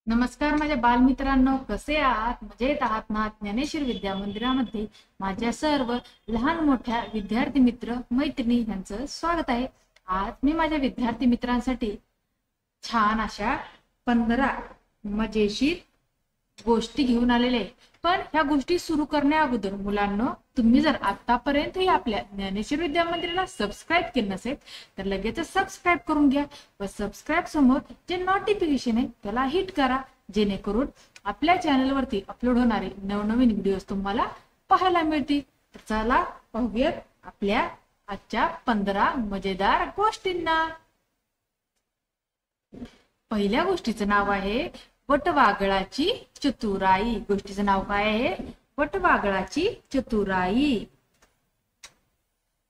नमस्कार माझ्या बालमित्रांनो, कसे आहात? मजेत आहात ना? ज्ञानेश्वर विद्या मंदिरामध्ये माझ्या सर्व लहान मोठ्या विद्यार्थी मित्र मैत्रिणी यांचं स्वागत आहे. आज मी माझ्या विद्यार्थी मित्रांसाठी छान अशा 15 मजेशीर गोष्टी घेऊन आलेले आहे. पण ह्या गोष्टी सुरू करण्या अगोदर मुलांनो, तुम्ही जर आतापर्यंतही आपल्या ज्ञानेश्वर विद्या मंदिराला सबस्क्राईब केलं नसेल तर लगेच सबस्क्राईब करून घ्या व सबस्क्राईब समोर जे नोटिफिकेशन आहे त्याला हिट करा, जेणेकरून आपल्या चॅनलवरती अपलोड होणारे नवनवीन व्हिडिओज तुम्हाला पाहायला मिळतील. तर चला पाहूयात आपल्या आजच्या 15 मजेदार गोष्टींना. पहिल्या गोष्टीचं नाव आहे वटवाघळाची चतुराई. गोष्टीचं नाव काय आहे? वटवाघळाची चतुराई.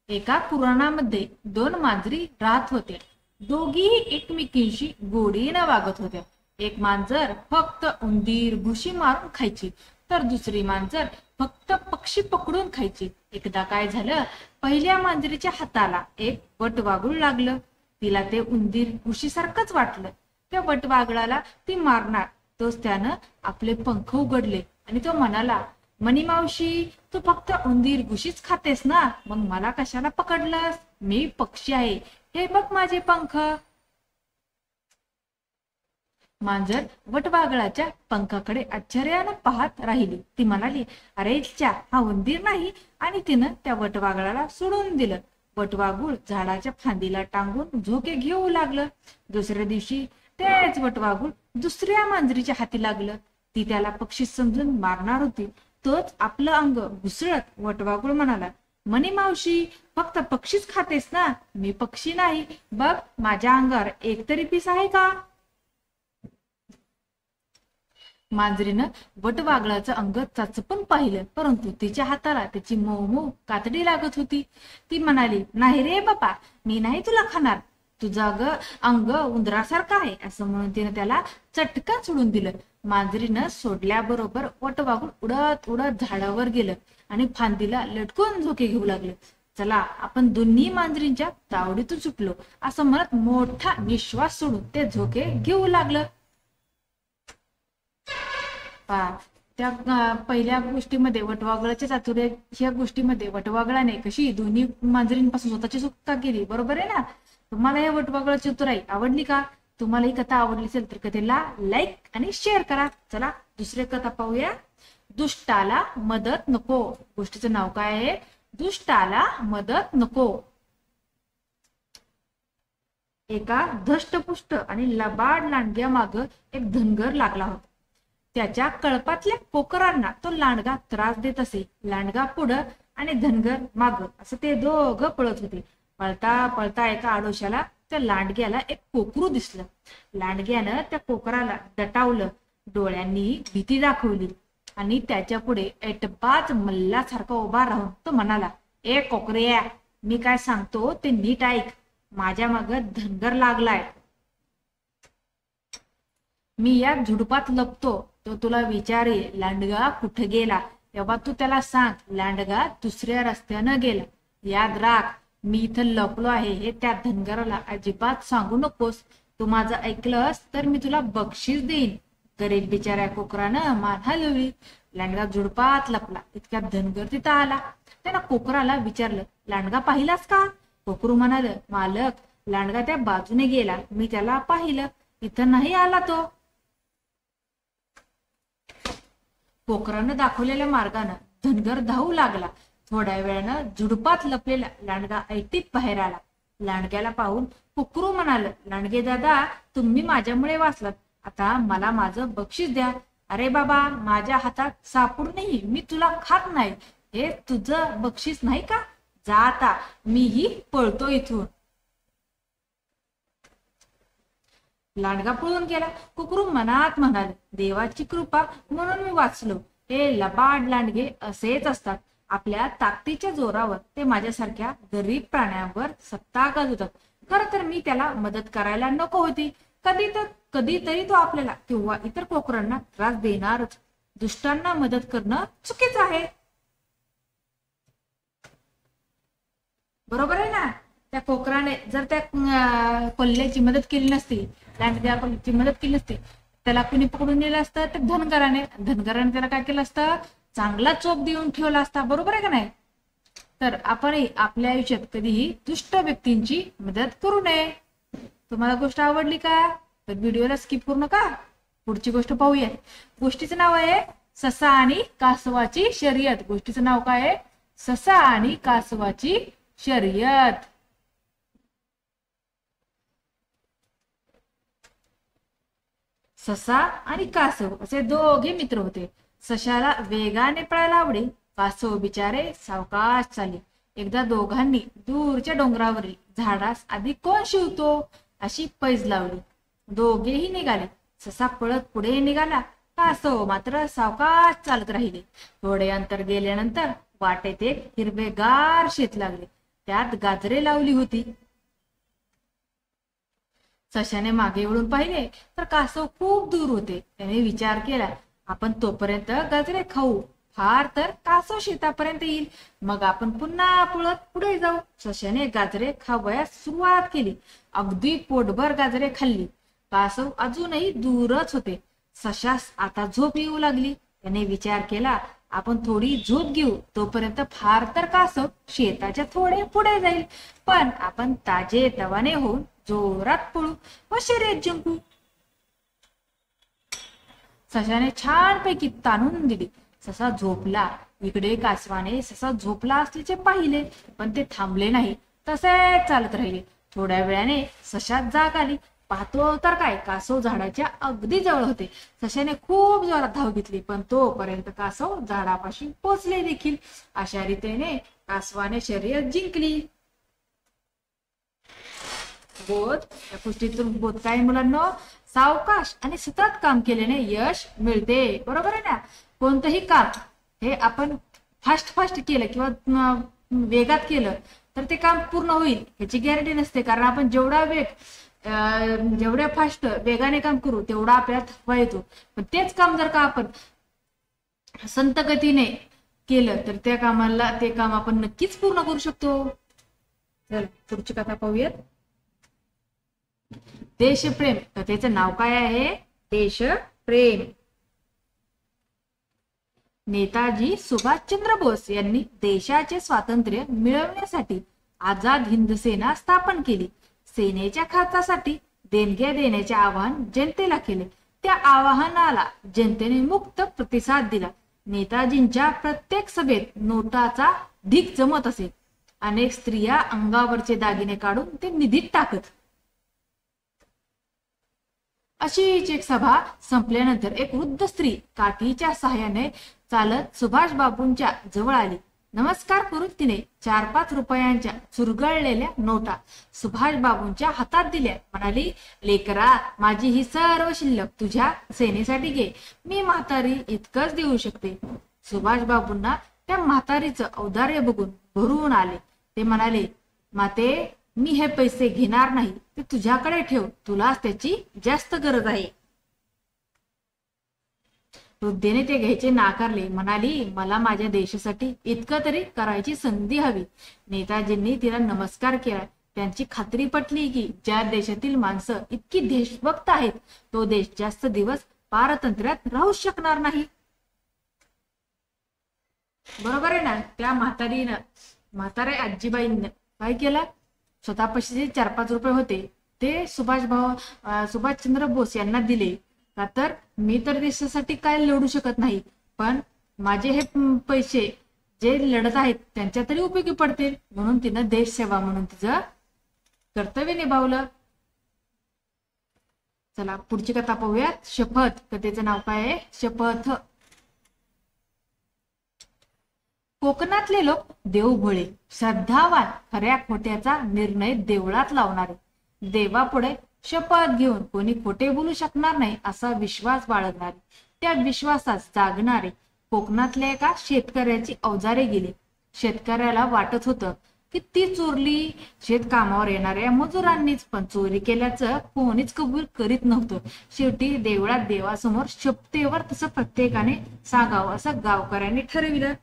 एका कुराणामध्ये 2 मांजरी राहत होत्या. दोघीही एकमेकींशी गोडीनं वागत होत्या. एक मांजर फक्त उंदीर घुशी मारून खायची, तर दुसरी मांजर फक्त पक्षी पकडून खायची. एकदा काय झालं, पहिल्या मांजरीच्या हाताला एक वटवाघूळ लागलं. तिला ते उंदीर घुशीसारखंच वाटलं. त्या वटवाघळाला ती मारणार तोच त्यानं आपले पंख उघडले आणि तो म्हणाला, मनी मावशी, तू फक्त उंदीर घुशीच खातेस ना, मग मला कशाला पकडलंस? मी पक्षी आहे, हे बघ माझे पंख. मांजर वटवाघळाच्या पंखाकडे आश्चर्यानं पाहत राहिली. ती म्हणाली, अरे च्या, हा उंदीर नाही. आणि तिनं त्या वटवाघळाला सोडून दिलं. वटवाघूळ झाडाच्या फांदीला टांगून झोके घेऊ लागलं. दुसऱ्या दिवशी तेच वटवाघूळ दुसऱ्या मांजरीच्या हाती लागलं. ती त्याला पक्षी समजून मारणार होती. तोच आपलं अंग घुसळत वटवाघूळ म्हणाला, मनी मावशी, फक्त पक्षीच खातेस ना, मी पक्षी नाही. बघ माझ्या अंगावर एक तरी पीस आहे का? मांजरीनं वटवाघळाचं अंग चाचपून पाहिलं, परंतु तिच्या हाताला त्याची मऊ मऊ कातडी लागत होती. ती म्हणाली, नाही रे बापा, मी नाही तुला खाणार. तुझं अंग उंदरासारखं आहे, असं म्हणून तिनं त्याला चटकन सोडून दिलं. मांजरीनं सोडल्याबरोबर वटवाघूळ उडत उडत झाडावर गेलं आणि फांदीला लटकून झोके घेऊ लागले. चला, आपण दोन्ही मांजरींच्या तावडीतून सुटलो, असं म्हणत मोठा निश्वास सोडून ते झोके घेऊ लागलं. त्या पहिल्या गोष्टीमध्ये वटवाघळाच्या चातुर्याच्या गोष्टीमध्ये वटवाघळाने कशी दोन्ही मांजरींपासून स्वतःची सुटका केली, बरोबर आहे ना? तुम्हाला या वटवाघळाची चतुराई आवडली का? तुम्हाला ही कथा आवडली असेल तर कथेला लाईक आणि शेअर करा. चला दुसरी कथा पाहूया. दुष्टाला मदत नको. गोष्टीचं नाव काय आहे? दुष्टाला मदत नको. एका धष्टपुष्ट आणि लबाड लांडग्या माग एक धनगर लागला होता. त्याच्या कळपातल्या कोकरांना तो लांडगा त्रास देत असे. लांडगा पुढं आणि धनगर माग असं ते दोघं पळत होते. पळता पळता एका आडोशाला त्या लांडग्याला एक कोकरू दिसलं. लांडग्यानं त्या कोकराला दटावलं, डोळ्यांनी भीती दाखवली आणि त्याच्या पुढे ऐटबाज मल्लासारखा उभा राहून तो म्हणाला, ए कोकऱ्या, मी काय सांगतो ते नीट ऐक. माझ्या माग धनगर लागलाय. मी या झुडपात लपतो. तो तुला विचारे, लांडगा कुठे गेला? तेव्हा तू त्याला सांग, लांडगा दुसऱ्या रस्त्यानं गेला. याद राख, मी इथं लपलो आहे हे त्या धनगराला अजिबात सांगू नकोस. तू माझं ऐकलंस तर मी तुला बक्षीस देईन. गरीब बिचाऱ्या कोकरानं मान हलवली. लांडगा झुडपात लपला. इतक्यात धनगर तिथं आला. त्यानं कोकराला विचारलं, लांडगा पाहिलास का? कोकरू म्हणाल, मालक, लांडगा त्या बाजूने गेला, मी त्याला पाहिलं, इथं नाही आला तो. कोकरानं दाखवलेल्या मार्गानं धनगर धावू लागला. थोड्या वेळानं झुडपात लपलेला लांडगा ऐटीत बाहेर आला. लांडग्याला पाहून कोकरू म्हणाल, लांडगे दादा, तुम्ही माझ्यामुळे वाचलात, आता मला माझं बक्षीस द्या. अरे बाबा, माझ्या हातात सापडूनही मी तुला खात नाही, हे तुझं बक्षीस नाही का? जा आता, मीही पळतो इथून. लांडगा पळून गेला. कुकरू मनात म्हणाले, देवाची कृपा म्हणून मी वाचलो. हे लबाड लांडगे असेच असतात. आपल्या ताकदीच्या जोरावर ते माझ्यासारख्या गरीब प्राण्यांवर सत्ता गाजवतात. खरं तर मी त्याला मदत करायला नको होती. कधीतरी तो आपल्याला किंवा इतर कोकरांना त्रास देणारच. दुष्टांना मदत करणं चुकीचं आहे, बरोबर आहे ना? त्या कोकराने जर त्या कोल्ह्याची मदत केली नसती, लांडग्या कोल्ह्याची मदत केली नसती, त्याला कुणी पकडून नेलं असतं? तर धनगराने त्याला काय केलं असतं? चांगला चोप देऊन ठेवला असता, बरोबर आहे का नाही? तर आपणही आपल्या आयुष्यात कधीही दुष्ट व्यक्तींची मदत करू नये. तुम्हाला गोष्ट आवडली का? तर व्हिडिओला स्किप करू नका, पुढची गोष्ट पाहूया. गोष्टीचं नाव आहे ससा आणि कासवाची शर्यत. गोष्टीचं नाव काय आहे? ससा आणि कासवाची शर्यत. ससा आणि कासव असे दोघे मित्र होते. सशाला वेगाने पळायला आवडे, कासव बिचारे सावकाश चाले. एकदा दोघांनी दूरच्या डोंगरावरील झाडास आधी कोण शिवतो अशी पैज लावली. दोघेही निघाले. ससा पळत पुढे निघाला, कासव मात्र सावकाश चालत राहिले. थोडे अंतर गेल्यानंतर वाटेत एक हिरवेगार शेत लागले. त्यात गाजरे लावली होती. सशाने मागे वळून पाहिले तर कासव खूप दूर होते. त्याने विचार केला, आपण तोपर्यंत गाजरे खाऊ, फार तर कासव शेतापर्यंत येईल, मग आपण पुन्हा पळत पुढे जाऊ. सशाने गाजरे खावयास सुरुवात केली. अगदी पोटभर गाजरे खाल्ली. कासव अजूनही दूरच होते. सशास आता झोप येऊ लागली. त्याने विचार केला, आपण थोडी झोप घेऊ, तोपर्यंत फार तर कासव शेताच्या थोडे पुढे जाईल, पण आपण ताजे तवाने होऊन जोरात पळू व शर्यत जिंकू. सशाने छानपैकी ताणून दिली. ससा झोपला. इकडे कासवाने ससा झोपला असल्याचे पाहिले, पण ते थांबले नाही, तसेच चालत राहिले. थोड्या वेळाने सशात जाग आली. पाहतो तर काय, कासव झाडाच्या अगदी जवळ होते. सशाने खूप जोरात धाव घेतली, पण तोपर्यंत कासव झाडापाशी पोचले देखील. अशा रीतीने कासवाने शर्यत जिंकली. बोध, या गोष्टीतून बोध काय मुलांना? सावकाश आणि सतत काम केल्याने यश मिळते, बरोबर आहे ना? कोणतंही काम हे आपण फास्ट केलं किंवा वेगात केलं तर ते काम पूर्ण होईल याची गॅरंटी नसते. कारण आपण जेवढ्या फास्ट वेगाने काम करू तेवढा आपल्याला थकवा येतो. पण तेच काम जर का आपण संत गतीने केलं तर ते काम आपण नक्कीच पूर्ण करू शकतो. चला पुढची कथा पाहूयात. देशप्रेम. कथेचं नाव काय आहे? देशप्रेम. नेताजी सुभाषचंद्र बोस यांनी देशाचे स्वातंत्र्य मिळवण्यासाठी आझाद हिंद सेना स्थापन केली. सेनेच्या खर्चासाठी देणग्या देण्याचे आवाहन जनतेला केले. त्या आवाहनाला जनतेने मुक्त प्रतिसाद दिला. नेताजींच्या प्रत्येक सभेत नोटाचा ढीग जमत असे. अनेक स्त्रिया अंगावरचे दागिने काढून ते निधीत टाकत. अशीच एक सभा संपल्यानंतर एक वृद्ध स्त्री काठीच्या सहाय्याने चालत सुभाष बाबूंच्या जवळ आली. नमस्कार करून तिने 4-5 रुपयांच्या चुरगळलेल्या नोटा सुभाष बाबूंच्या हातात दिल्या. म्हणाली, लेकरा, माझी ही सर्व शिल्लक तुझ्या सेनेसाठी घे. मी म्हातारी इतकंच देऊ शकते. सुभाष बाबूंना त्या म्हातारीचं औदार्य बघून भरून आले. ते म्हणाले, माते, मी हे पैसे घेणार नाही, ते तुझ्याकडे ठेव, तुलाच त्याची जास्त गरज आहे. वृद्धेने ते घ्यायचे नाकारले. म्हणाली, मला माझ्या देशासाठी इतकं तरी करायची संधी हवी. नेताजींनी तिला नमस्कार केला. त्यांची खात्री पटली की ज्या देशातील माणसं इतकी देशभक्त आहेत तो देश जास्त दिवस पारतंत्र्यात राहू शकणार नाही. बरोबर आहे ना? त्या म्हाताऱ्या आजीबाईंनी काय केलं? स्वतःपाशी जे 4-5 रुपये होते ते सुभाषचंद्र बोस यांना दिले. का तर मी तर देशासाठी काय लढू शकत नाही, पण माझे हे पैसे जे लढत आहेत त्यांच्या तरी उपयोगी पडतील, म्हणून तिनं देश सेवा म्हणून तिचं कर्तव्य निभावलं. चला पुढची कथा पाहूयात. शपथ. कथेचं नाव काय आहे? शपथ. कोकणातले लोक देवभोळे, श्रद्धावान, खऱ्या खोट्याचा निर्णय देवळात लावणारे, देवापुढे शपथ घेऊन कोणी खोटे बोलू शकणार नाही असा विश्वास बाळगणारे, त्या विश्वासात जागणारे कोकणातल्या एका शेतकऱ्याची अवजारे गेली. शेतकऱ्याला वाटत होतं की ती चोरली शेत कामावर येणाऱ्या मजुरांनीच, पण चोरी केल्याचं कोणीच कबूल करीत नव्हतं. शेवटी देवळात देवासमोर शपथेवर तसं प्रत्येकाने सांगावं असं गावकऱ्यांनी ठरविलं.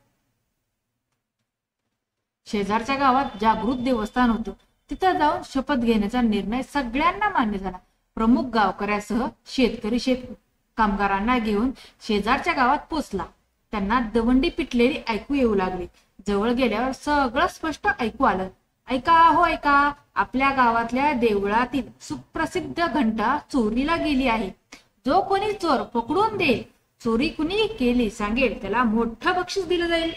शेजारच्या गावात जागृत देवस्थान होतं. तिथं जाऊन शपथ घेण्याचा निर्णय सगळ्यांना मान्य झाला. प्रमुख गावकऱ्यासह शेतकरी कामगारांना घेऊन शेजारच्या गावात पोचला. त्यांना दवंडी पिटलेली ऐकू येऊ लागली. जवळ गेल्यावर सगळं स्पष्ट ऐकू आलं. ऐका हो ऐका, आपल्या गावातल्या देवळातील सुप्रसिद्ध घंटा चोरीला गेली आहे. जो कोणी चोर पकडून देईल, चोरी कुणी केली सांगेल, त्याला मोठं बक्षीस दिलं जाईल.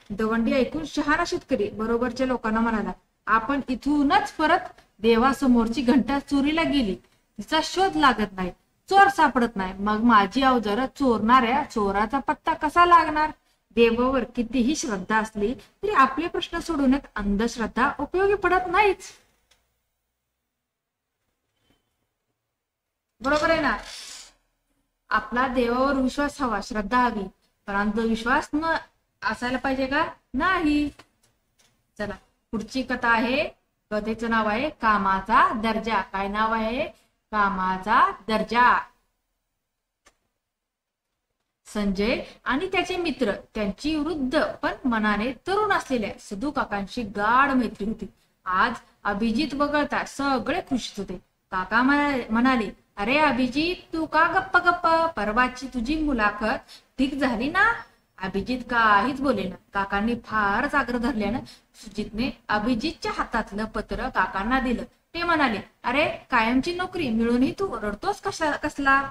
दवंडी ऐकून शहाणा शेतकरी बरोबरच्या लोकांना म्हणाला, आपण इथूनच परत देवासमोरची घंटा चोरीला गेली, तिचा शोध लागत नाही, चोर सापडत नाही, मग माझी अवजार चोरणाऱ्या चोराचा पत्ता कसा लागणार? देवावर कितीही श्रद्धा असली तरी आपले प्रश्न सोडवण्यात अंधश्रद्धा उपयोगी पडत नाहीच. बरोबर आहे ना? आपला देवावर विश्वास हवा, श्रद्धा हवी, पण अंधविश्वास न असायला पाहिजे का? नाही. चला, पुढची कथा आहे. कथेचं नाव आहे कामाचा दर्जा. काय नाव आहे? कामाचा दर्जा. संजय आणि त्याचे मित्र त्यांची वृद्ध पण मनाने तरुण असलेल्या सदू काकांशी गाढ मैत्री होती. आज अभिजित वगळता सगळे खुश होते. काका म्हणाले, अरे अभिजित, तू का गप्प गप्प? परवाची तुझी मुलाखत ठीक झाली ना? अभिजित काहीच बोले ना. काकांनी फारच आग्रह धरल्यानं सुजितने अभिजितच्या हातातलं पत्र काकांना दिलं. ते म्हणाले, अरे कायमची नोकरी मिळूनही तू रडतोस कसला?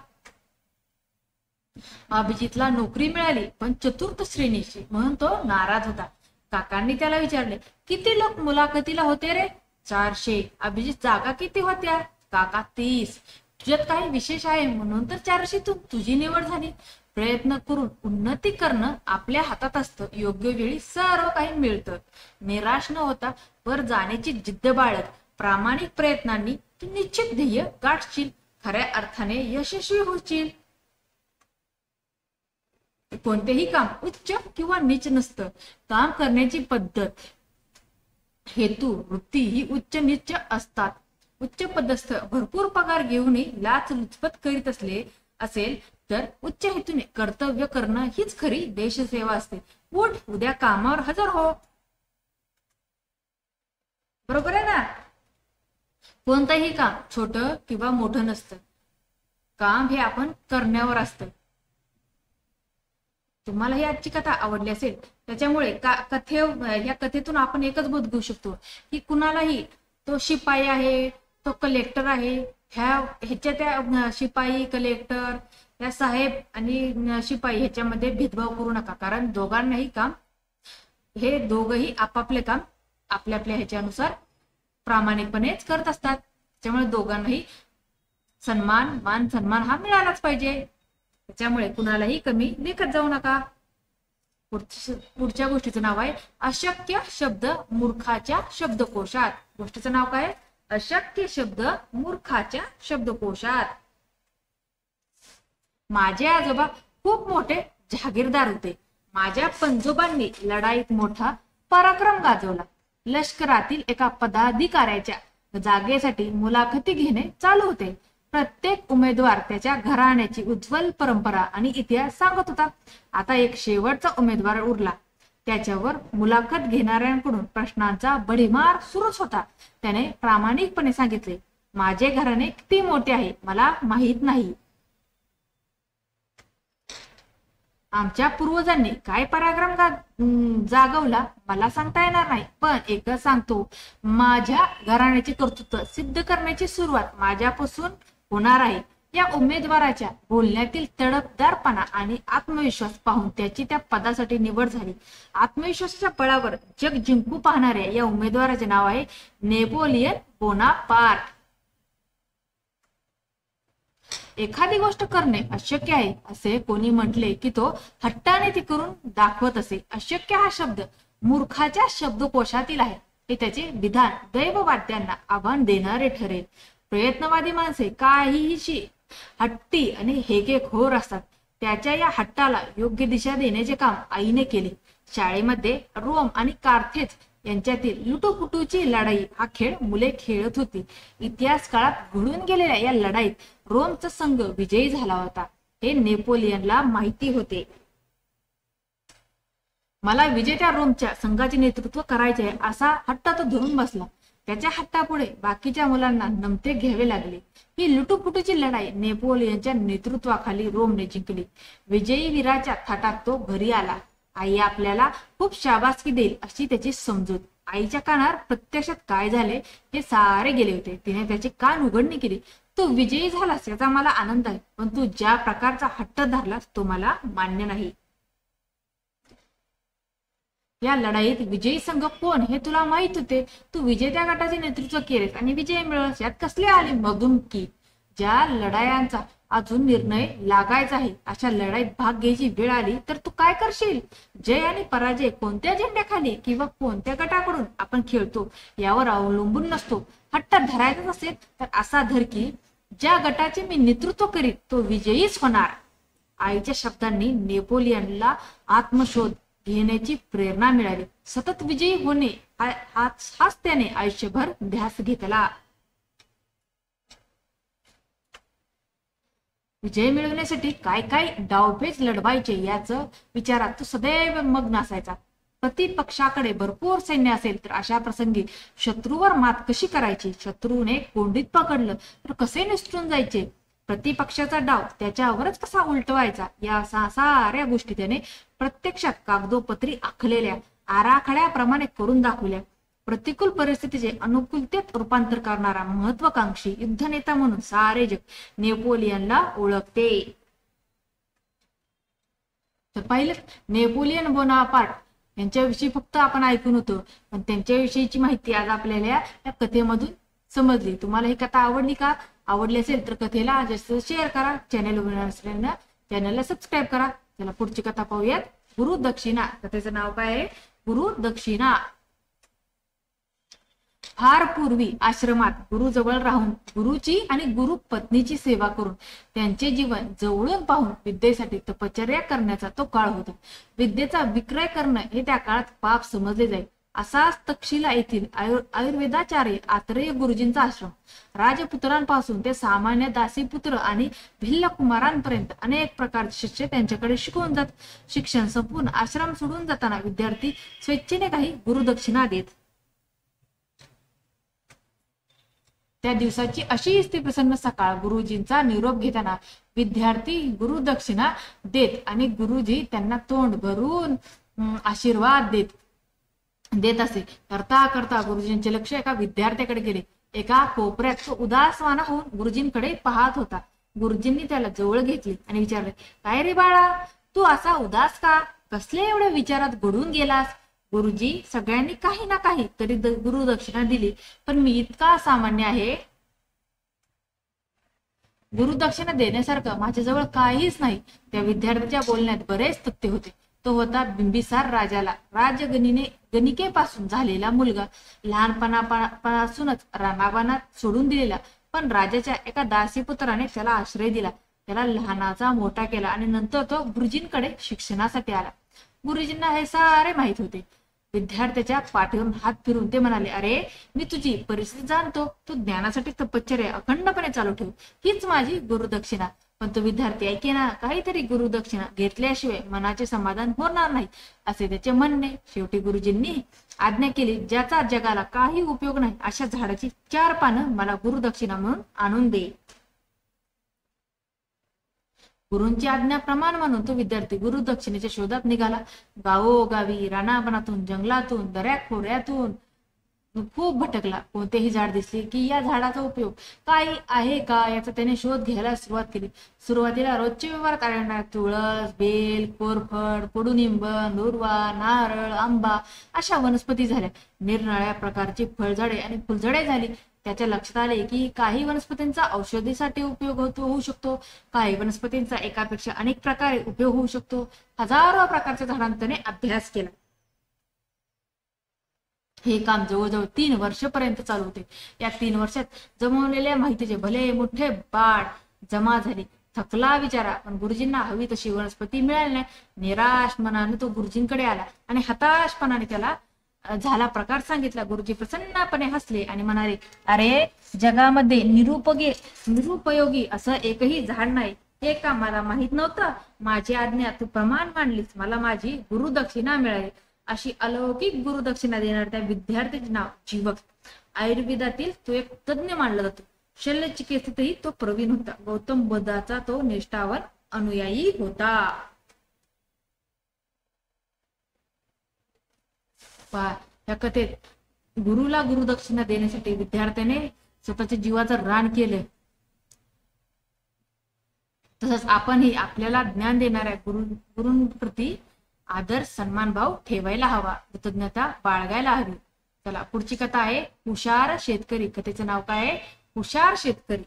अभिजितला नोकरी मिळाली, पण चतुर्थ श्रेणीची, म्हणून तो नाराज होता. काकांनी त्याला विचारले, किती लोक मुलाखतीला होते रे? 400. अभिजित, जागा किती होत्या? काका, 30. तुझ्यात काही विशेष आहे म्हणून तर 400तून तुझी निवड झाली. प्रयत्न करून उन्नती करणं आपल्या हातात असतं. योग्य वेळी सर्व काही मिळतं. निराश न होता वर जाण्याची जिद्द बाळग. प्रामाणिक प्रयत्नांनी तू निश्चित ध्येय गाठशील. खऱ्या अर्थाने यशस्वी होशील. कोणतेही काम उच्च किंवा नीच नसतं. काम करण्याची पद्धत, हेतू, वृत्ती ही उच्च नीच असतात. उच्च पदस्थ भरपूर पगार घेऊनही लाचलुचपत करीत असेल तर उच्च हेतूने कर्तव्य करणं हीच खरी देशसेवा असते. उठ, उद्या कामावर हजर हो. बरोबर आहे ना? कोणतंही काम छोटं किंवा मोठं नसतं. काम हे आपण करण्यावर असतं. तुम्हाला ही आजची कथा आवडली असेल, त्याच्यामुळे या कथेतून आपण एकच बोध घेऊ शकतो की कुणालाही, तो शिपाई आहे, तो कलेक्टर आहे, ह्याच्या त्या शिपाई, कलेक्टर, या साहेब आणि शिपाई ह्याच्यामध्ये भेदभाव करू नका. कारण दोघांनाही काम, हे दोघही आपापले काम आपल्या आपल्या ह्याच्यानुसार प्रामाणिकपणेच करत असतात. त्याच्यामुळे दोघांनाही मान सन्मान हा मिळालाच पाहिजे. त्याच्यामुळे कुणालाही कमी लेखत जाऊ नका. पुढच्या गोष्टीचं नाव आहे अशक्य शब्द मूर्खाच्या शब्दकोशात. गोष्टीचं नाव काय? अशक्य शब्द मूर्खाच्या शब्दकोशात. माझे आजोबा खूप मोठे जहागीरदार होते. माझ्या पणजोबांनी लढाईत मोठा पराक्रम गाजवला. लष्करातील एका पदाधिकाऱ्याच्या जागेसाठी मुलाखती घेणे चालू होते. प्रत्येक उमेदवार त्याच्या घराण्याची उज्ज्वल परंपरा आणि इतिहास सांगत होता. आता एक शेवटचा उमेदवार उरला. त्याच्यावर मुलाखत घेणाऱ्यांकडून प्रश्नांचा भडीमार सुरूच होता. त्याने प्रामाणिकपणे सांगितले, माझे घराणे किती मोठे आहे मला माहित नाही. आमच्या पूर्वजांनी काय पराक्रम जागवला मला सांगता येणार नाही, पण एकच सांगतो, माझ्या घराण्याचे कर्तृत्व सिद्ध करण्याची सुरुवात माझ्यापासून होणार आहे. या उमेदवाराच्या बोलण्यातील तडफदारपणा आणि आत्मविश्वास पाहून त्याची त्या पदासाठी निवड झाली. आत्मविश्वासाच्या बळावर जग जिंकू पाहणाऱ्या या उमेदवाराचे नाव आहे नेपोलियन बोनापार्ट. एखादी गोष्ट करणे अशक्य आहे असे कोणी म्हटले की तो हट्टाने ती करून दाखवत असे. अशक्य हा शब्द मूर्खाच्या शब्दकोशातील आहे. हे त्याचे विधान दैववाद्यांना आव्हान देणारे ठरेल. प्रयत्नवादी माणसे काहीशी हट्टी आणि हेकेखोर असतात. त्याच्या या हट्टाला योग्य दिशा देण्याचे काम आईने केले. शाळेमध्ये रोम आणि कार्थेज यांच्यातील लुटूपुटूची लढाई हा खेळ मुले खेळत होती. इतिहास काळात घडून गेलेल्या या लढाईत रोमचा संघ विजयी झाला होता हे नेपोलियनला माहिती होते. मला विजेत्या रोमच्या संघाचे नेतृत्व करायचे असा हट्ट तो धरून बसला. त्याच्या हट्टापुढे बाकीच्या मुलांना नमते घ्यावे लागले. ही लुटूपुटूची लढाई नेपोलियनच्या नेतृत्वाखाली रोमने जिंकली. विजयी वीराच्या थाटात तो घरी आला. आई आपल्याला खूप शाबासकी देईल अशी त्याची समजूत. आईच्या कानावर प्रत्यक्षात काय झाले हे सारे गेले होते. तिने त्याचे कान उघडणी केली. तू विजयी झालास याचा मला आनंद आहे, पण तू ज्या प्रकारचा हट्ट धरलास तो मला मान्य नाही. या लढाईत विजयी संघ कोण हे तुला माहित होते. तू विजेत्या गटाचे नेतृत्व केलेस आणि विजय मिळवलास. यात कसले आले मगुमकी. ज्या लढायांचा अजून निर्णय लागायचा आहे अशा लढाईत भाग घ्यायची वेळ आली तर तू काय करशील. जय आणि पराजय कोणत्या झेंड्याखाली किंवा कोणत्या गटाकडून आपण खेळतो यावर अवलंबून नसतो. हट्ट धरायचा असेल तर असा धर की ज्या गटाचे मी नेतृत्व करीत तो विजयीच होणार. आईच्या शब्दांनी नेपोलियनला आत्मशोध घेण्याची प्रेरणा मिळाली. सतत विजयी होणे हाच त्याने आयुष्यभर ध्यास घेतला. विजय मिळवण्यासाठी काय काय डावपेच लढवायचे याच विचारात तो सदैव मग्न असायचा. प्रतिपक्षाकडे भरपूर सैन्य असेल तर अशा प्रसंगी शत्रूवर मात कशी करायची. शत्रूने कोंडीत पकडलं तर कसे निसटून जायचे. प्रतिपक्षाचा डाव त्याच्यावरच कसा उलटवायचा या साऱ्या गोष्टी त्याने प्रत्यक्षात कागदोपत्री आखलेल्या आराखड्याप्रमाणे करून दाखवल्या. प्रतिकूल परिस्थितीचे अनुकूलतेत रूपांतर करणारा महत्वाकांक्षी युद्धनेता म्हणून सारे जग नेपोलियनला ओळखते. तर पाहिलं नेपोलियन बोनापार्ट यांच्याविषयी फक्त आपण ऐकून होतो, पण त्यांच्याविषयीची माहिती आज आपल्याला या कथेमधून समजली. तुम्हाला ही कथा आवडली का. आवडली असेल तर कथेला जास्त शेअर करा. चॅनलला सबस्क्राईब करा. चला पुढची कथा पाहूयात. गुरु दक्षिणा. कथेचं नाव काय आहे. गुरु दक्षिणा. फार पूर्वी आश्रमात गुरुजवळ राहून गुरुची आणि गुरु पत्नीची सेवा करून त्यांचे जीवन जवळून पाहून विद्येसाठी तपश्चर्या करण्याचा तो काळ होता. विद्येचा विक्रय करणं हे त्या काळात पाप समजले जाईल. असाच तक्षशिला येथील आयुर्वेदाचार्य आत्रेय गुरुजींचा आश्रम. राजपुत्रांपासून ते सामान्य दासीपुत्र आणि भिल्ल कुमारांपर्यंत अनेक प्रकारचे शिष्य त्यांच्याकडे शिकवून जात. शिक्षण संपूर्ण आश्रम सोडून जाताना विद्यार्थी स्वेच्छेने काही गुरुदक्षिणा देत. त्या दिवसाची अशी स्थिती प्रसन्न सकाळ. गुरुजींचा निरोप घेताना विद्यार्थी गुरुदक्षिणा देत आणि गुरुजी त्यांना तोंड भरून आशीर्वाद देत असे. करता करता गुरुजींचे लक्ष एका विद्यार्थ्याकडे गेले. एका कोपऱ्यात तो उदासवाना होऊन गुरुजींकडे पाहत होता. गुरुजींनी त्याला जवळ घेतले आणि विचारले, काय रे बाळा, तू असा उदास का. कसले एवढ्या विचारात घडून गेलास. गुरुजी, सगळ्यांनी काही ना काही तरी गुरुदक्षिणा दिली, पण मी इतका सामान्य आहे. गुरुदक्षिणा देण्यासारखं माझ्याजवळ काहीच नाही. त्या विद्यार्थ्याच्या बोलण्यात बरेच तथ्य होते. तो होता बिंबिसार राजाला गणिकेपासून झालेला मुलगा. लहानपणापासूनच रानाबानात सोडून दिलेला, पण राजाच्या एका दासीपुत्राने त्याला आश्रय दिला. त्याला लहानाचा मोठा केला आणि नंतर तो गुरुजींकडे शिक्षणासाठी आला. गुरुजींना हे सारे माहित होते. विद्यार्थ्याच्या पाठीवरून हात फिरून ते म्हणाले, अरे मी तुझी परिस्थिती जाणतो. तू ज्ञानासाठी तपश्चर्या अखंडपणे चालू ठेव. हीच माझी गुरुदक्षिणा. पण तो विद्यार्थी ऐकेना. काहीतरी गुरुदक्षिणा घेतल्याशिवाय मनाचे समाधान होणार नाही असे त्याचे म्हणणे. शेवटी गुरुजींनी आज्ञा केली, ज्याचा जगाला काही उपयोग नाही अशा झाडाची 4 पानं मला गुरुदक्षिणा म्हणून आणून दे. गुरूंची आज्ञाप्रमाण म्हणून तो विद्यार्थी गुरुदक्षिणेच्या शोधात निघाला. गावोगावी, रानावनातून, जंगलातून, दऱ्याखोऱ्यातून खूप भटकला. कोणतेही झाड दिसले की या झाडाचा उपयोग काही आहे का याचा त्याने शोध घ्यायला सुरुवात केली. सुरुवातीला रोजच्या व्यवहारात आढळणाऱ्या तुळस, बेल, कोरफड, कडुनिंब, दुर्वा, नारळ, आंबा अशा वनस्पती झाल्या. निरनिराळ्या प्रकारची फळझाडे आणि फुलझाडे झाली. त्याच्या लक्षात आले की काही वनस्पतींचा औषधीसाठी उपयोग होऊ शकतो. काही वनस्पतींचा एकापेक्षा अनेक प्रकारे उपयोग होऊ शकतो. हजारो प्रकारच्या झाडांचा त्याने अभ्यास केला. हे काम जवळजवळ 3 वर्षपर्यंत चालू होते. या 3 वर्षात जमवलेल्या माहितीचे भले मोठे बाळ जमा झाले. थकला विचारा, पण गुरुजींना हवी तशी वनस्पती मिळाली नाही. निराश मनाने तो गुरुजींकडे आला आणि हताशपणाने त्याला झाला प्रकार सांगितला. गुरुजी प्रसन्नपणे हसले आणि म्हणाले, अरे जगामध्ये निरुपयोगी असं एकही झाड नाही. हे का मला माहित नव्हतं. माझी आज्ञा तू प्रमाण मांडलीस. मला माझी गुरुदक्षिणा मिळाली. अशी अलौकिक गुरुदक्षिणा देणार त्या विद्यार्थ्याचे नाव जीवक. आयुर्वेदातील तो एक तज्ञ मानला जातो. शल्यचिकित्सेतही तो प्रवीण होता. गौतम बुद्धाचा तो निष्ठावान अनुयायी होता. या कथेत गुरुला गुरुदक्षिणा देण्यासाठी विद्यार्थ्याने स्वतःच्या जीवाचं रान केले. तसंच आपणही आपल्याला ज्ञान देणाऱ्या गुरूंप्रती आदर सन्मान भाव ठेवायला हवा, कृतज्ञता बाळगायला हवी. चला पुढची कथा आहे हुशार शेतकरी. कथेचं नाव काय आहे? हुशार शेतकरी.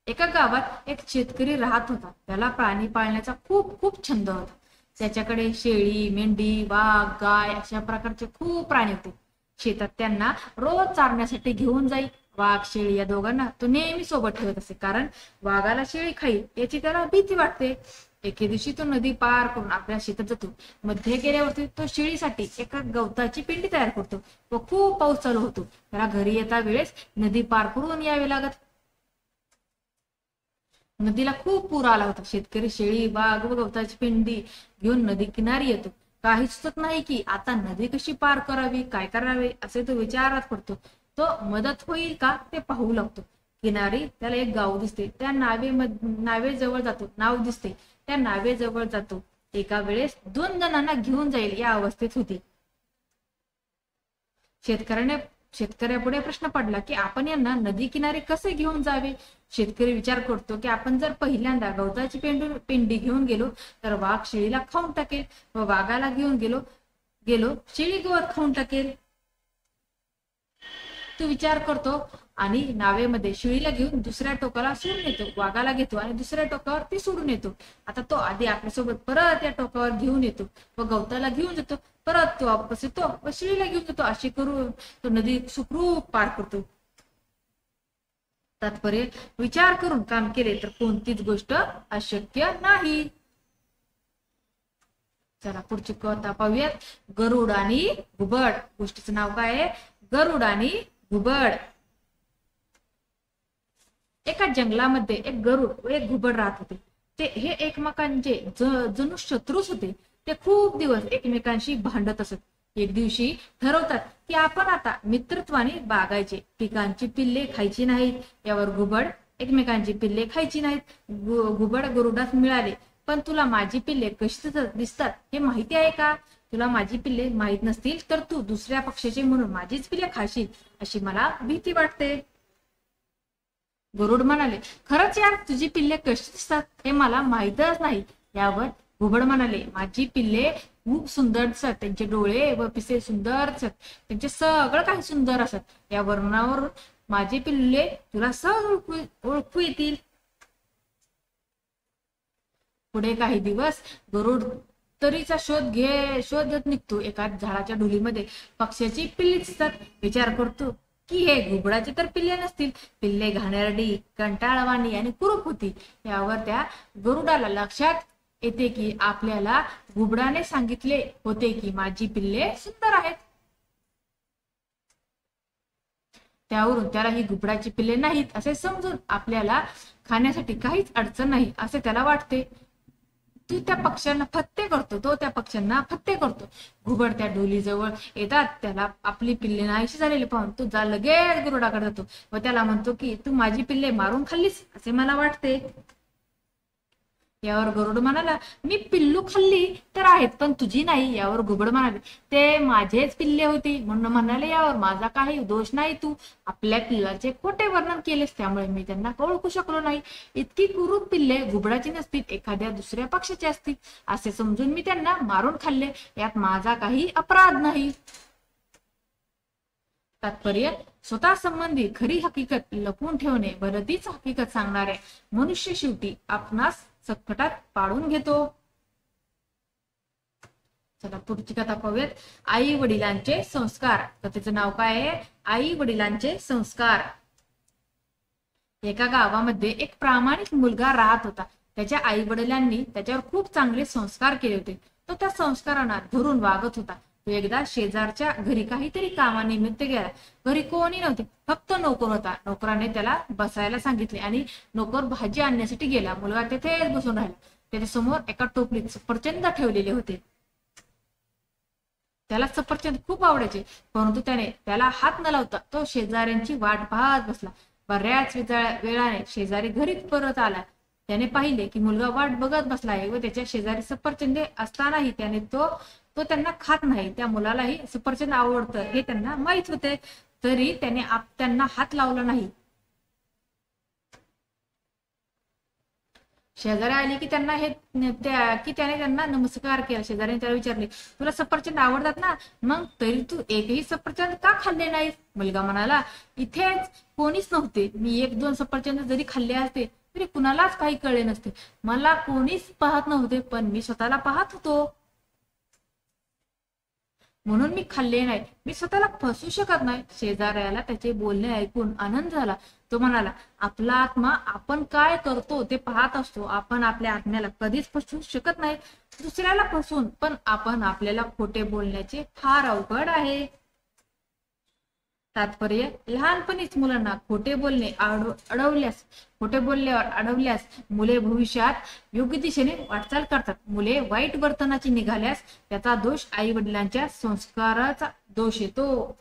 एका गावात एक शेतकरी राहत होता. त्याला प्राणी पाळण्याचा खूप खूप छंद होता. त्याच्याकडे शेळी, मेंढी, वाघ, गाय अशा प्रकारचे खूप प्राणी होते. शेतात त्यांना रोज चारण्यासाठी घेऊन जाई. वाघ, शेळी या दोघांना तो नेहमी सोबत ठेवत असे, कारण वाघाला शेळी खाईल याची त्याला भीती वाटते. एके दिवशी तो नदी पार करून आपल्या शेतात जातो. मध्ये गेल्यावरती तो शेळीसाठी एका गवताची पिंडी तयार करतो व खूप पाऊस चालू होतो. त्याला घरी येता वेळेस नदी पार करून यावे लागत. नदीला खूप पूर आला होता. शेतकरी शेळी, वाघ व गवताची पिंडी घेऊन नदी किनारी येतो. काही सुचत नाही की आता नदी कशी पार करावी, काय करावे असे तो विचारात पडतो. तो मदत होईल का ते पाहू लागतो. किनारी त्याला एक गाव दिसते. त्या नावेजवळ जातो. नाव दिसते. त्या नावेजवळ जातो. एका वेळेस 2 जणांना घेऊन जाईल या अवस्थेत होती. शेतकऱ्यापुढे प्रश्न पडला की आपण यांना नदी किनारी कसे घेऊन जावे. शेतकरी विचार करतो की आपण जर पहिल्यांदा गवताची पिंडी घेऊन गेलो तर वाघ शेळीला खाऊन टाकेल व वाघाला घेऊन गेलो शेळी गवत खाऊन टाकेल. तो विचार करतो आणि नावेमध्ये शेळीला घेऊन दुसऱ्या टोकाला सोडून येतो. वाघाला घेतो आणि दुसऱ्या टोकावर ती सोडून येतो. आता तो आधी आपल्यासोबत परत या टोकावर घेऊन येतो व गवताला घेऊन जातो. परत तो वापस येतो व शेळीला घेऊन जातो. अशी करून तो नदी सुखरूप पार करतो. तात्पर्य, विचार करून काम केले तर कोणतीच गोष्ट अशक्य नाही. चला पुढची कथा पाहूयात. गरुड आणि घुबड. गोष्टीचं नाव काय आहे? गरुड आणि घुबड. एका जंगलामध्ये एक गरुड व एक घुबड राहत होते. हे एकमेकांचे जणू शत्रूच होते. ते खूप दिवस एकमेकांशी भांडत असत. एक दिवशी ठरवतात की आपण आता मित्रत्वाने बागायचे. पिकांची पिल्ले खायची नाहीत. यावर घुबड एकमेकांची पिल्ले खायची नाहीत. घुबड गरुडास मिळाले, पण तुला माझी पिल्ले कशी दिसतात हे माहिती आहे का? तुला माझी पिल्ले माहित नसतील तर तू दुसऱ्या पक्षाचे म्हणून माझीच पिल्ले खाशील अशी मला भीती वाटते. गरुड म्हणाले, खरंच यार, तुझी पिल्ले कशी दिसतात हे मला माहितच नाही. यावर घुबड म्हणाले, माझी पिल्ले खूप सुंदर दिसतात. त्यांचे डोळे व पिसे सुंदर दिसतात. त्यांचे सगळं काही सुंदर असत. या वर्णावर माझे पिल्ले तुला सहज ओळखू येतील. पुढे काही दिवस गरुड तरीचा शोधत निघतो. एका झाडाच्या ढोलीमध्ये पक्ष्याची पिल्ले दिसतात. विचार करतो की हे घुबडाचे तर पिल्ले नसतील. पिल्ले घाणेरडी, कंटाळवाणी आणि कुरूप होती. यावर त्या गरुडाला लक्षात येते की आपल्याला घुबडाने सांगितले होते की माझी पिल्ले सुंदर आहेत. त्यावरून त्याला ही घुबडाची पिल्ले नाहीत असे समजून आपल्याला खाण्यासाठी काहीच अडचण नाही असे त्याला वाटते. तो त्या पक्ष्यांना फत्ते करतो. घुबड त्या ढोलीजवळ येतात. त्याला आपली पिल्ले नाहीशी झालेली पाहून तो लगेच गरुडाकडे जातो व त्याला म्हणतो की तू माझी पिल्ले मारून खाल्लीस असे मला वाटते. यावर गरुड म्हणाला, मी पिल्लू खाल्ली तर आहेत पण तुझी नाही. यावर घुबड म्हणाले, ते माझेच पिल्ले होती म्हणून म्हणाले यावर माझा काही दोष नाही. तू आपल्या पिल्लाचे खोटे वर्णन केलेस त्यामुळे मी त्यांना ओळखू शकलो नाही. इतकी कुरूप पिल्ले घुबडाची नसतील, एखाद्या दुसऱ्या पक्षाची असतील असे समजून मी त्यांना मारून खाल्ले. यात माझा काही अपराध नाही. तात्पर्य, स्वतः संबंधी खरी हकीकत लपवून ठेवणे भलतीच हकीकत सांगणारे मनुष्य शेवटी आपणास संकटात पाडून घेतो. चला पुढची कथा पाहूयात. आई वडिलांचे संस्कार. कथेचं नाव काय आहे? आई वडिलांचे संस्कार. एका गावामध्ये एक प्रामाणिक मुलगा राहत होता. त्याच्या आई वडिलांनी त्याच्यावर खूप चांगले संस्कार केले होते. तो त्या संस्कारांना धरून वागत होता. तो एकदा शेजारच्या घरी काहीतरी कामानिमित्त गेला. घरी कोणी नव्हते, फक्त नोकर होता. नोकराने त्याला बसायला सांगितले आणि नोकर भाजी आणण्यासाठी गेला. मुलगा तेथेच बसून राहिला. त्याच्या समोर एका टोपलीत सफरचंद ठेवलेले होते. त्याला सफरचंद खूप आवडायचे, परंतु त्याला हात न लावता तो शेजाऱ्यांची वाट पाहत बसला. बऱ्याच वेळाने शेजारी घरीच परत आला. त्याने पाहिले की मुलगा वाट बघत बसला आहे व त्याच्या शेजारी सफरचंदे असतानाही त्याने तो तो त्यांना खात नाही. त्या मुलालाही सफरचंद आवडतं हे त्यांना माहित होते, तरी त्याने त्यांना हात लावला नाही. शेजारी आली की त्याने त्यांना नमस्कार केला. शेजाऱ्याने त्याला विचारले, तुला सफरचंद आवडतात ना, मग तरी तू एकही सफरचंद का खाल्ले नाहीस? मुलगा म्हणाला, इथेच कोणीच नव्हते. मी 1-2 सफरचंद जरी खाल्ले असते तरी कुणालाच काही कळले नसते. मला कोणीच पाहत नव्हते, पण मी स्वतःला पाहत होतो म्हणून मी खाल्ले नाही. मी स्वतःला फसवू शकत नाही. शेजाऱ्याला त्याचे बोलणे ऐकून आनंद झाला. तो म्हणाला, आपला आत्मा आपण काय करतो ते पाहत असतो. आपण आपल्या आत्म्याला कधीच फसवू शकत नाही. दुसऱ्याला फसवून पण आपण आपल्याला खोटे बोलण्याचे फार अवघड आहे. तात्पर्य, लहानपणीच मुलांना खोटे बोलल्यावर अडवल्यास मुले भविष्यात योग्य दिशेने वाटचाल करतात. मुले वाईट वर्तनाची निघाल्यास त्याचा दोष आई वडिलांच्या संस्काराचा दोष येतो.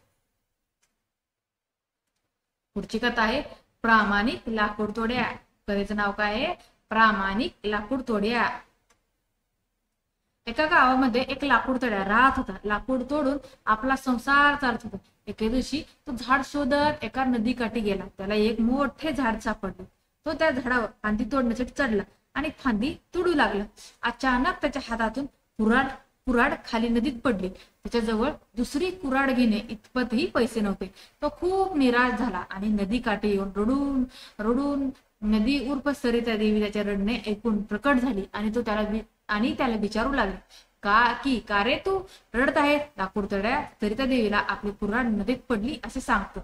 पुढची कथा आहे प्रामाणिक लाकूडतोड्या. कथेचं नाव काय आहे? प्रामाणिक लाकूडतोड्या. एका गावामध्ये एक लाकूडतोड्या राहत होता. लाकूड तोडून आपला संसार चालत होता. एके दिवशी तो झाड शोधत एका नदीकाठी गेला. त्याला एक मोठे झाड सापडले. तो त्या झाडावर फांदी तोडण्यासाठी चढला आणि फांदी तोडू लागला. अचानक त्याच्या हातातून कुऱ्हाड खाली नदीत पडली. त्याच्याजवळ दुसरी कुऱ्हाड घेणे इतपतही पैसे नव्हते. तो खूप निराश झाला आणि नदीकाठी येऊन रडून नदी उर्फ सरिता देवी त्याच्या रडणे ऐकून प्रकट झाली आणि त्याला विचारू लागले, का रे तू रडत आहे? लाकूडतोड्या सरिता देवीला आपली कुऱ्हाड नदीत पडली असे सांगतो.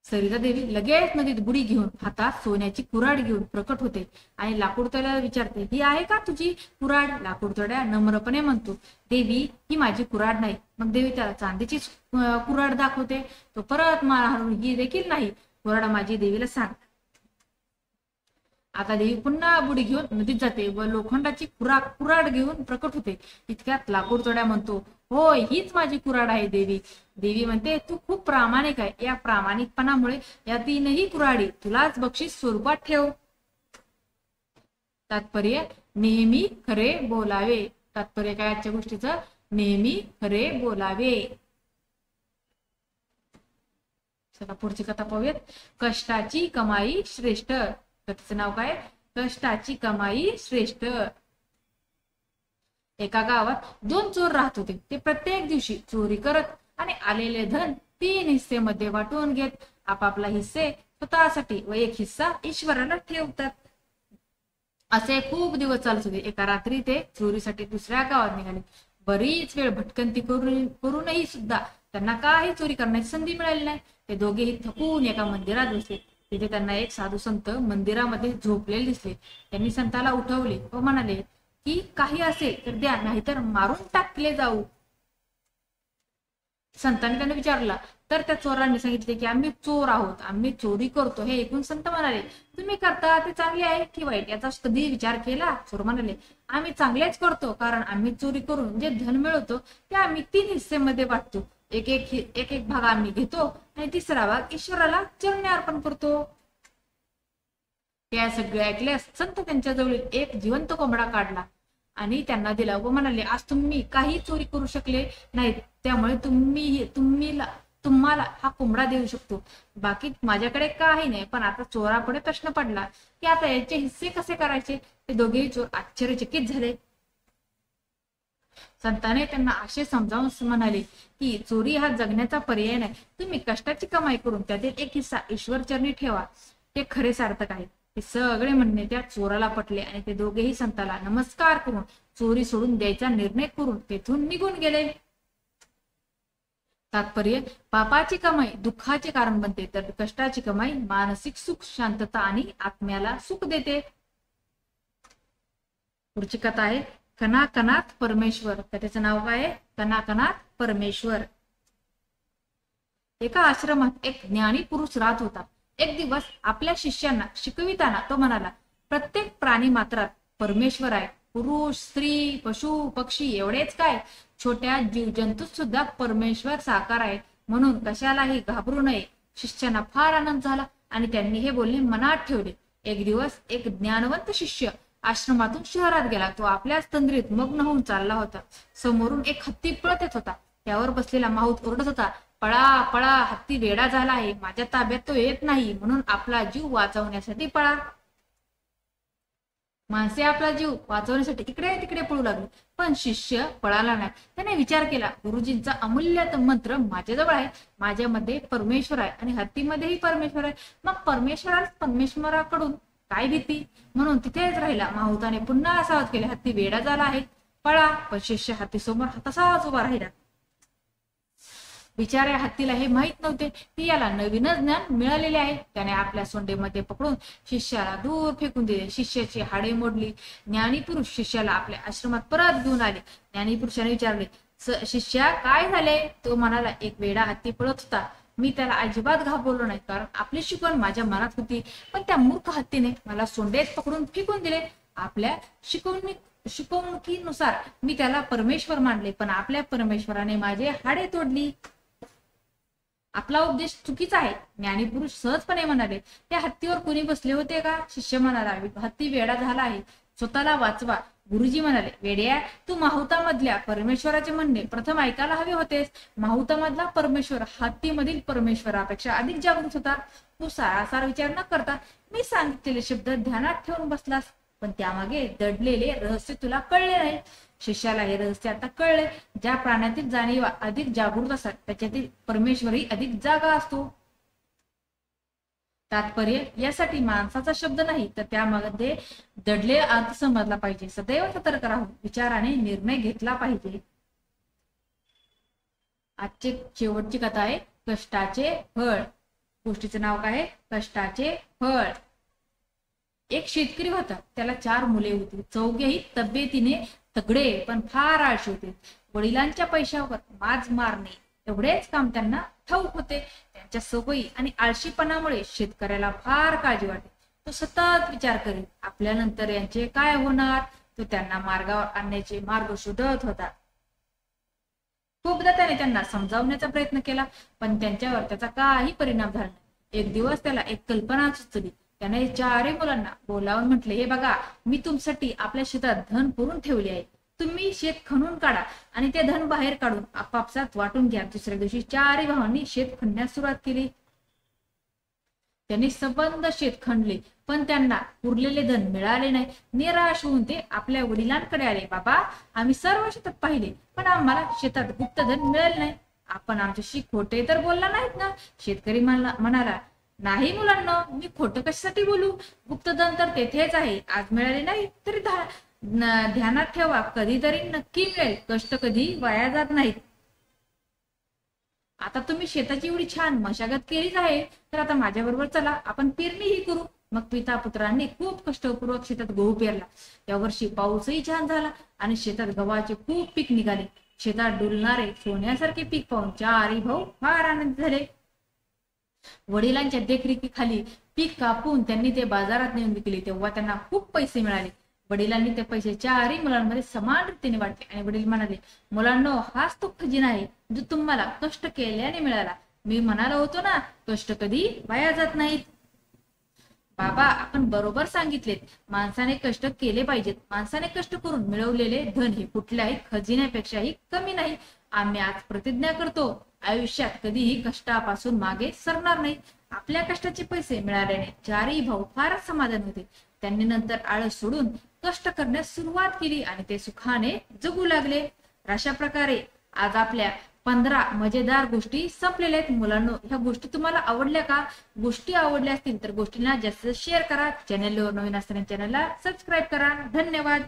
सरिता देवी लगेच नदीत बुडी घेऊन हातात सोन्याची कुऱ्हाड घेऊन प्रकट होते आणि लाकूडतोड्याला विचारते, ही आहे का तुझी कुऱ्हाड? लाकूडतोड्या नम्रपणे म्हणतो, देवी ही माझी कुऱ्हाड नाही. मग देवी त्याला चांदीची कुऱ्हाड दाखवते. तो परत मान हलवून, ही देखील नाही कुऱ्हाड माझी, देवीला सांग. आता देवी पुन्हा बुडी घेऊन नदीत जाते व लोखंडाची कुऱ्हाड घेऊन प्रकट होते. इतक्यात लाकूडतोड्या म्हणतो, होय हीच माझी कुऱ्हाड आहे देवी. देवी म्हणते, तू खूप प्रामाणिक आहे. या प्रामाणिकपणामुळे या 3ही कुऱ्हाडी तुलाच बक्षीस स्वरूपात ठेव. तात्पर्य, नेहमी खरे बोलावे. तात्पर्य काय आजच्या गोष्टीचं? नेहमी खरे बोलावे. चला पुढची कथा पाहूयात. कष्टाची कमाई श्रेष्ठ. कथेचं नाव काय? कष्टाची कमाई श्रेष्ठ. एका गावात 2 चोर राहत होते. ते प्रत्येक दिवशी चोरी करत आणि आलेले धन 3 हिस्सेमध्ये वाटून घेत आपापला हिस्से स्वतःसाठी व एक हिस्सा ईश्वराला ठेवतात. असे खूप दिवस चालत होते. एका रात्री ते चोरीसाठी दुसऱ्या गावात निघाले. बरीच वेळ भटकंती करूनही सुद्धा त्यांना काही चोरी करण्याची संधी मिळाली नाही. ते दोघेही थकून एका मंदिरात बसले. तिथे त्यांना एक साधू संत मंदिरामध्ये झोपलेले दिसले. त्यांनी संताला उठवले व म्हणाले की काही असेल तर द्या, नाहीतर मारून टाकले जाऊ. संतांनी त्यांना विचारला तर त्या चोरांनी सांगितले की आम्ही चोर आहोत, आम्ही चोरी करतो. हे ऐकून संत म्हणाले, तुम्ही करता ते चांगले आहे की वाईट याचा कधी विचार केला? चोर म्हणाले, आम्ही चांगलेच करतो, कारण आम्ही चोरी करून जे धन मिळवतो ते आम्ही 3 हिस्सेमध्ये वाटतो. एक भाग आम्ही घेतो आणि तिसरा भाग ईश्वराला चरणी अर्पण करतो. त्या सगळे ऐकल्यास संत त्यांच्याजवळ एक जिवंत कोंबडा काढला आणि त्यांना दिला व म्हणाले, आज तुम्ही काही चोरी करू शकले नाहीत, त्यामुळे तुम्हाला हा कोंबडा देऊ शकतो. बाकी माझ्याकडे काही नाही. पण आता चोरापुढे प्रश्न पडला की आता याचे हिस्से कसे करायचे? ते दोघेही चोर आश्चर्यचकित झाले. संताने त्यांना असे समजावून म्हणाले की चोरी हा जगण्याचा पर्याय नाही. तुम्ही कष्टाची कमाई करून त्यातील एक हिस्सा ईश्वर चरणी ठेवा, ते खरे सार्थक आहे. हे सगळे म्हणणे त्या चोराला पटले आणि ते दोघेही संताला नमस्कार करून चोरी सोडून द्यायचा निर्णय करून तेथून निघून गेले. तात्पर्य, पापाची कमाई दुःखाचे कारण बनते, तर कष्टाची कमाई मानसिक सुख, शांतता आणि आत्म्याला सुख देते. पुढची कथा आहे कणाकणात परमेश्वर. कथेचं नाव काय आहे? कणाकणात परमेश्वर. एका आश्रमात एक ज्ञानी पुरुष राहत होता. एक दिवस आपल्या शिष्यांना शिकविताना तो म्हणाला, प्रत्येक प्राणी मात्रात परमेश्वर आहे. पुरुष, स्त्री, पशु, पक्षी एवढेच काय, छोट्या जीवजंतूत सुद्धा परमेश्वर साकार आहे, म्हणून कशालाही घाबरू नये. शिष्यांना फार आनंद झाला आणि त्यांनी हे बोलणे मनात ठेवले. एक दिवस एक ज्ञानवंत शिष्य आश्रमातून शहरात गेला. तो आपल्याच तंद्रीत मग्न होऊन चालला होता. समोरून एक हत्ती पळत येत होता. त्यावर बसलेला माहूत ओरडत होता, पळा पळा, हत्ती वेडा झाला आहे, माझ्या ताब्यात तो येत नाही, म्हणून आपला जीव वाचवण्यासाठी पळा. माणसे आपला जीव वाचवण्यासाठी इकडे तिकडे पळू लागले, पण शिष्य पळाला नाही. त्याने विचार केला, गुरुजींचा अमूल्य मंत्र माझ्याजवळ आहे, माझ्यामध्ये परमेश्वर आहे आणि हत्तीमध्येही परमेश्वर आहे, मग परमेश्वराकडून काय भीती, म्हणून तिथेच राहिला. माहुताने पुन्हा सावध केले, हत्ती वेडा झाला आहे, पळा. पण शिष्य हत्तीसमोर तसाच उभा राहिला. बिचाऱ्या हत्तीला हे माहित नव्हते की याला नवीनच ज्ञान मिळालेले आहे. त्याने आपल्या सोंडेमध्ये पकडून शिष्याला दूर फेकून दिले. शिष्याची हाडे मोडली. ज्ञानीपुरुष शिष्याला आपल्या आश्रमात परत घेऊन आले. ज्ञानीपुरुषाने विचारले, शिष्या काय झाले? तो म्हणाला, एक वेडा हत्ती पळत होता, मी त्याला अजिबात घाबरलो नाही, कारण आपली शिकवण माझ्या मनात होती, पण त्या मूर्ख हत्तीने मला सोंडेत पकडून फेकून दिले. आपल्या शिकवणुकीनुसार मी त्याला परमेश्वर मानले, पण आपल्या परमेश्वराने माझे हाडे तोडली. आपला उपदेश चुकीचा आहे. ज्ञानीपुरुष सहजपणे म्हणाले, त्या हत्तीवर कुणी बसले होते का? शिष्य म्हणाला, हत्ती वेडा झाला आहे, स्वतःला वाचवा. गुरुजी म्हणाले, वेड्या, तू माहुतामधल्या परमेश्वराचे म्हणणे प्रथम ऐकायला हवे होतेस. माहुतामधला परमेश्वर हत्तीमधील परमेश्वरापेक्षा अधिक जागृत होता. तू सारासार विचार न करता मी सांगितलेले शब्द ध्यानात ठेवून बसलास, पण त्यामागे दडलेले रहस्य तुला कळले नाही. शिष्याला हे रहस्य आता कळले. ज्या प्राण्यातील जाणीवा अधिक जागृत असतात त्याच्यातील परमेश्वरही अधिक जागा असतो. तात्पर्य यासाठी माणसाचा शब्द नाही, तर त्यामध्ये दडलेला अर्थ समजला पाहिजे. सदैव सतर्क राहून विचाराने निर्णय घेतला पाहिजे. आजची शेवटची कथा आहे, कष्टाचे फळ. गोष्टीचं नाव काय आहे? कष्टाचे फळ. एक शेतकरी होता. त्याला 4 मुले होती. चौघेही तब्येतीने तगडे पण फार आळशी होते. वडिलांच्या पैशावर माज मारणे एवढेच काम त्यांना ठाऊक होते. त्यांच्या सवयी आणि आळशीपणामुळे शेतकऱ्याला फार काळजी वाटे. तो सतत विचार करीत, आपल्यानंतर यांचे काय होणार. तो त्यांना मार्गावर आणण्याचे मार्ग शोधत होता. खूपदा त्याने त्यांना समजावण्याचा प्रयत्न केला, पण त्यांच्यावर त्याचा काही परिणाम झाला नाही. एक दिवस त्याला एक कल्पना सुचली. त्याने 4 मुलांना बोलावून म्हटले, हे बघा, मी तुमच्यासाठी आपल्या शेतात धन पुरून ठेवले आहे. तुम्ही शेत खणून काढा आणि ते धन बाहेर काढून आपापसात वाटून घ्या. दुसऱ्या दिवशी 4 भावांनी शेत खणण्यास सुरुवात केली. त्यांनी संबंध शेत खणले, पण त्यांना उरलेले धन मिळाले नाही. निराश होऊन ते आपल्या वडिलांकडे आले. बाबा, आम्ही सर्व शेतात पाहिले, पण आम्हाला शेतात गुप्त धन मिळाले नाही. आपण आमच्याशी खोटे तर बोलला नाहीत ना? शेतकरी म्हणाला, नाही मुलांना, मी खोटं कशासाठी बोलू? गुप्तधन तर तेथेच आहे. आज मिळाले नाही तरी ध्यानात ठेवा, कधीतरी नक्की मिळेल. कष्ट कधी वाया जात नाहीत. आता तुम्ही शेताची एवढी छान मशागत केलीच आहे, तर आता माझ्या बरोबर चला, आपण पेरणीही करू. मग पिता पुत्रांनी खूप कष्टपूर्वक शेतात गहू पेरला. या वर्षी पाऊसही छान झाला आणि शेतात गव्हाचे खूप पीक निघाले. शेतात डुलणारे सोन्यासारखे पीक पाहून 4 भाऊ फार आनंदित झाले. वडिलांच्या देखरेखीखाली पीक कापून त्यांनी ते बाजारात नेऊन विकले. तेव्हा त्यांना खूप पैसे मिळाले. वडिलांनी ते पैसे 4 मुलांमध्ये समान रीतीने वाटले आणि वडील म्हणाले, मुलांनो, हाच तो खजिना आहे जो तुम्हाला कष्ट केल्याने मिळाला. मी म्हणालो होतो ना, कष्ट कधी वाया जात नाहीत. बाबा, आपण बरोबर सांगितलेत. माणसाने कष्ट केले पाहिजेत. माणसाने कष्ट करून मिळवलेले धन हे कुठल्याही खजिन्यापेक्षाही कमी नाही. आम्ही आज प्रतिज्ञा करतो, आयुष्यात कधीही कष्टापासून मागे सरणार नाही. आपल्या कष्टाचे पैसे मिळाल्याने 4 भाऊ फारच समाधान होते. त्यांनी नंतर आळस सोडून कष्ट करण्यास सुरुवात केली आणि ते सुखाने जगू लागले. अशा प्रकारे आज आपल्या 15 मजेदार गोष्टी संपलेल्या आहेत. मुलांनो, ह्या गोष्टी तुम्हाला आवडल्या का? गोष्टी आवडल्या असतील तर गोष्टींना जास्त शेअर करा. चॅनलवर नवीन असताना चॅनलला सबस्क्राईब करा. धन्यवाद.